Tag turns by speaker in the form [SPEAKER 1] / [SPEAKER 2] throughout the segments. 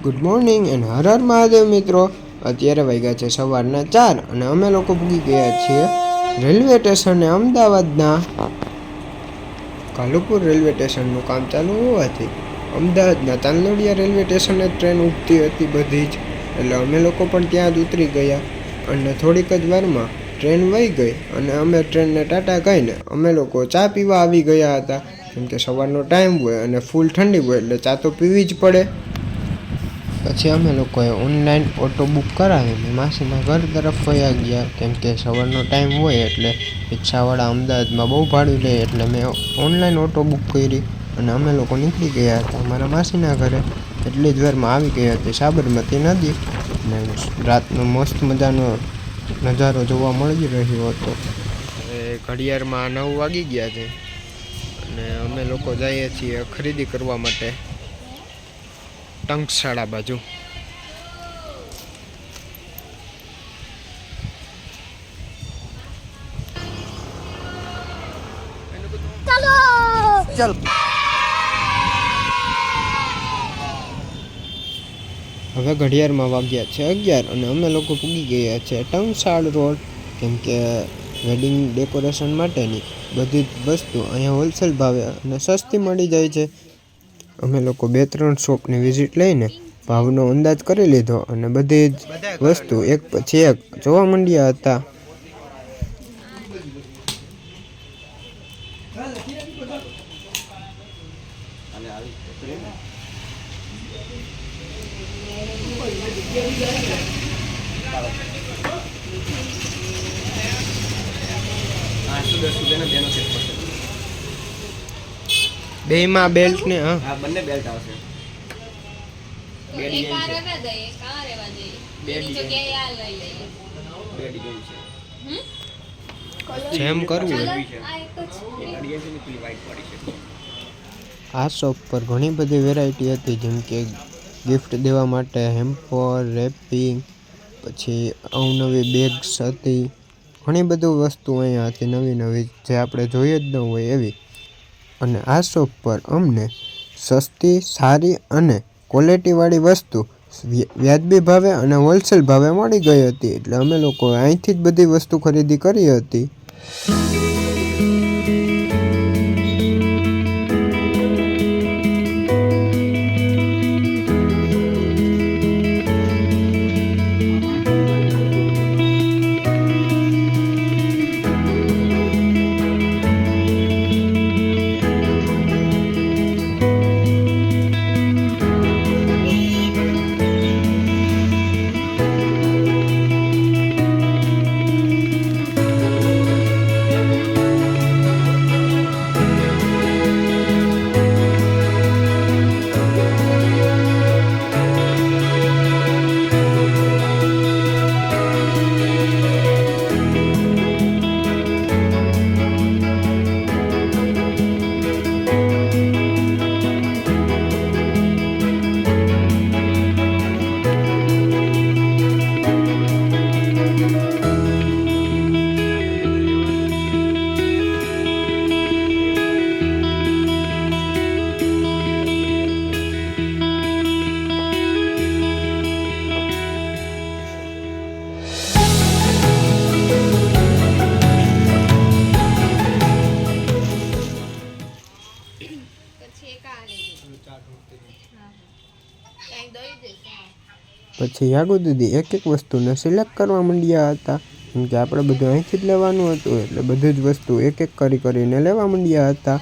[SPEAKER 1] Good morning and Har Har Mahadev મિત્રો। અત્યારે વાગ્યા છે સવારના 4 અને અમે લોકો પૂગી ગયા છીએ રેલવે સ્ટેશને અમદાવાદના। કાલુપુર રેલવે સ્ટેશનનું કામ ચાલુ હોવાથી અમદાવાદના તાંદલોડિયા રેલવે સ્ટેશને ટ્રેન ઉભતી હતી બધી જ, એટલે અમે લોકો પણ ત્યાં જ ઉતરી ગયા અને થોડીક જ વારમાં ટ્રેન વહી ગઈ અને અમે ટ્રેનને ટાટા કહીને અમે લોકો ચા પીવા આવી ગયા હતા, કેમ કે સવારનો ટાઈમ હોય અને ફૂલ ઠંડી હોય એટલે ચા તો પીવી જ પડે। પછી અમે લોકોએ ઓનલાઈન ઓટો બુક કરાવીને માસીના ઘર તરફ વયા ગયા, કેમ કે સવારનો ટાઈમ હોય એટલે રિક્ષાવાળા અમદાવાદમાં બહુ ભાડું લે, એટલે મેં ઓનલાઈન ઓટો બુક કરી અને અમે લોકો નીકળી ગયા હતા અમારા માસીના ઘરે। એટલી જ વારમાં આવી ગઈ હતી સાબરમતી નદી અને રાતનો મસ્ત મજાનો નજારો જોવા મળી રહ્યો હતો। હવે ઘડિયાળમાં 9 વાગી ગયા છે અને અમે લોકો જઈએ છીએ ખરીદી કરવા માટે ટંકશાળા બાજુ। ચાલો હવે ઘડિયાળમાં વાગ્યા છે 11 અને અમે લોકો પૂગી ગયા છે ટંકશાળ રોડ, કેમ કે વેડિંગ ડેકોરેશન માટેની બધી જ વસ્તુ અહીંયા હોલસેલ ભાવે અને સસ્તી મળી જાય છે। અમે લોકો 2-3 શોપની વિઝિટ લઈને ભાવનો અંદાજ કરી લીધો અને બધી જ વસ્તુ એક પછી એક જોવા માંડ્યા હતા। બેમાં બેલ્ટ ને હા બંને બેલ્ટ આવશે। જેમ કરવું આ શોપ પર ઘણી બધી વેરાયટી હતી, જેમ કે ગિફ્ટ દેવા માટે હેમ્પર, રેપિંગ, પછી અવનવી બેગ્સ હતી, ઘણી બધી વસ્તુ અહીંયા હતી નવી નવી જે આપણે જોઈએ જ ન હોય એવી। અને આ શોપ પર અમને સસ્તી, સારી અને ક્વોલિટીવાળી વસ્તુ વ્યાજબી ભાવે અને હોલસેલ ભાવે મળી ગઈ હતી, એટલે અમે લોકો અહીંથી જ બધી વસ્તુ ખરીદી કરી હતી। પછી યાગુ દીદી એક એક વસ્તુને સિલેક્ટ કરવા માંડ્યા હતા, કેમ કે આપણે બધું અહીંથી જ લેવાનું હતું, એટલે બધી જ વસ્તુ એક એક કરીને લેવા માંડ્યા હતા।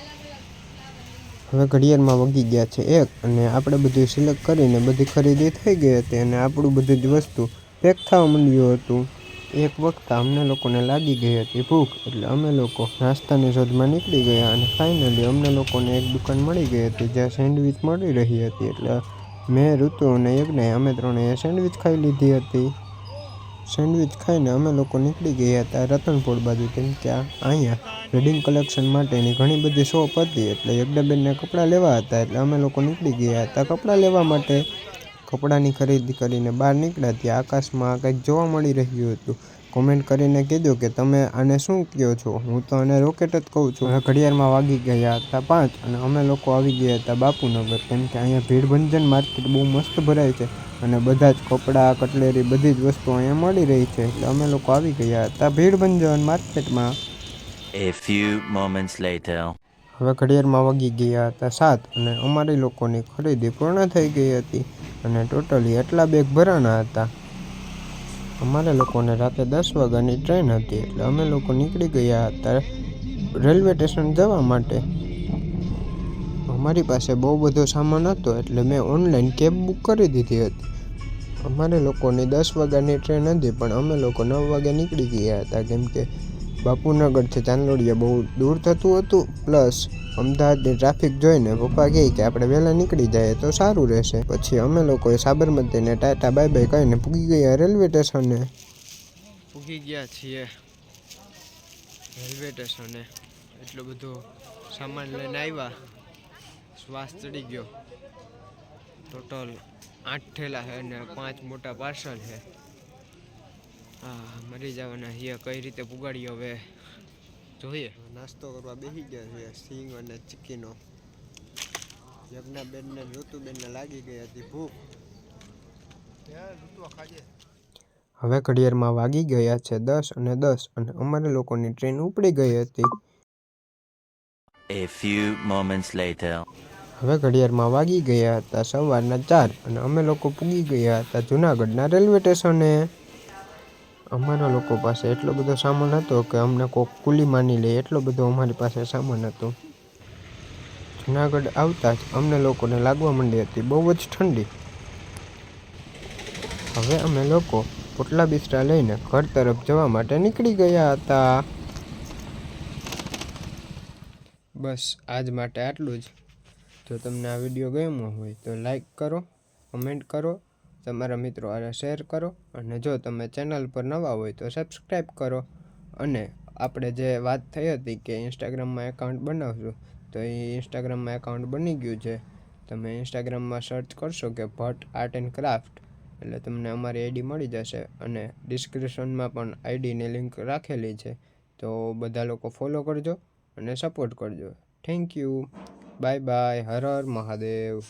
[SPEAKER 1] હવે ઘડિયાળમાં વાગી ગયા છે 1 અને આપણે બધું સિલેક્ટ કરીને બધી ખરીદી થઈ ગઈ હતી અને આપણું બધી જ વસ્તુ પેક થવા માંડ્યું હતું। એક વખત અમને લોકોને લાગી ગઈ હતી ભૂખ, એટલે અમે લોકો નાસ્તાની શોધમાં નીકળી ગયા અને ફાઇનલી અમને લોકોને એક દુકાન મળી ગઈ હતી જ્યાં સેન્ડવિચ મળી રહી હતી, એટલે મેં, ઋતુ અને યજ્ઞએ અમે ત્રણેય સેન્ડવિચ ખાઈ લીધી હતી। સેન્ડવિચ ખાઈને અમે લોકો નીકળી ગયા હતા રતનપોળ બાજુ, કેમ કે અહીંયા વેડિંગ કલેક્શન માટેની ઘણી બધી શોપ હતી, એટલે યજ્ઞબેનને કપડાં લેવા હતા, એટલે અમે લોકો નીકળી ગયા હતા કપડાં લેવા માટે। કપડાની ખરીદી કરીને બહાર નીકળ્યા ત્યાં આકાશમાં કંઈક જોવા મળી રહ્યું હતું, કોમેન્ટ કરીને કહેજો કે તમે આને શું કહો છો. હું તો આને રોકેટ જ કહું છું. હવે ઘડિયાળમાં વાગી ગયા હતા 5 અને અમે લોકો આવી ગયા હતા બાપુનગર, કેમ કે અહીંયા ભીડભંજન માર્કેટ બહુ મસ્ત ભરાય છે અને બધા જ કપડાં કટલેરી બધી જ વસ્તુ અહીંયા મળી રહી છે. એટલે અમે લોકો આવી ગયા હતા ભીડભંજન માર્કેટમાં.
[SPEAKER 2] A few moments later.
[SPEAKER 1] હવે ઘડિયાળમાં વાગી ગયા હતા 7 અને અમારી લોકોની ખરીદી પૂર્ણ થઈ ગઈ હતી અને ટોટલી એટલા બેગ ભરાણા હતા. અમારે લોકોને રાતે 10 વાગ્યાની ટ્રેન હતી એટલે અમે લોકો નીકળી ગયા હતા રેલવે સ્ટેશન જવા માટે. અમારી પાસે બહુ બધો સામાન હતો એટલે મેં ઓનલાઈન કેબ બુક કરી દીધી હતી. અમારે લોકોની 10 વાગ્યાની ટ્રેન હતી પણ અમે લોકો 9 વાગે નીકળી ગયા હતા, કેમ કે બાપુનગરથી ચાંદલોડિયા બહુ દૂર થતું હતું. પ્લસ અમદાવાદની ટ્રાફિક જોઈને પપ્પા કહે કે આપણે વહેલા નીકળી જઈએ તો સારું રહેશે. પછી અમે લોકોએ સાબરમતીને ટાટા બાય બાય કહીને પૂગી ગયા રેલવે સ્ટેશને. પૂગી ગયા છીએ રેલવે સ્ટેશને. એટલો બધો સામાન લઈને આવ્યા, શ્વાસ ચડી ગયો. ટોટલ 8 ઠેલા છે અને 5 મોટા પાર્સલ છે. હા, મરી જવાના hier કઈ રીતે પુગાડી હવે જોઈએ. નાસ્તો કરવા બેસી ગયા છે સિંગ અને ચીકીનો. યજ્ઞાબેનને ઋતુબેનને લાગી ગઈ હતી ભૂખ. હવે ઘડિયાળમાં વાગી ગયા છે 10 અને 10 અને અમારે લોકોની ટ્રેન ઉપડી ગઈ હતી.
[SPEAKER 2] A few moments later.
[SPEAKER 1] હવે ઘડિયાળમાં વાગી ગયા હતા સવારના 4 અને અમે લોકો પૂગી ગયા હતા જુનાગઢના રેલવે સ્ટેશને. અમારા લોકો પાસે એટલો બધો સામાન હતો કે અમને કોક કુલી માની લે એટલો બધો અમારી પાસે સામાન હતો. જુનાગઢ આવતા જ અમને લોકોને લાગવા માંડી હતી બહુ જ ઠંડી. હવે અમે લોકો પોટલા બિસ્તરા લઈને ઘર તરફ જવા માટે નીકળી ગયા હતા. બસ આજ માટે આટલું જ. જો તમને આ વિડીયો ગમ્યો હોય તો લાઈક કરો, કમેન્ટ કરો, તમારા મિત્રો આને શેર કરો અને જો તમે ચેનલ પર નવા હોય તો સબસ્ક્રાઈબ કરો. અને આપણે જે વાત થઈ હતી કે ઇન્સ્ટાગ્રામમાં એકાઉન્ટ બનાવશું તો એ ઇન્સ્ટાગ્રામમાં એકાઉન્ટ બની ગયું છે. તમે ઇન્સ્ટાગ્રામમાં સર્ચ કરશો કે ભટ્ટ આર્ટ એન્ડ ક્રાફ્ટ એટલે તમને અમારી આઈડી મળી જશે અને ડિસ્ક્રિપ્શનમાં પણ આઈડીની લિંક રાખેલી છે. તો બધા લોકો ફોલો કરજો અને સપોર્ટ કરજો. Thank you. Bye bye. Har Har Mahadev.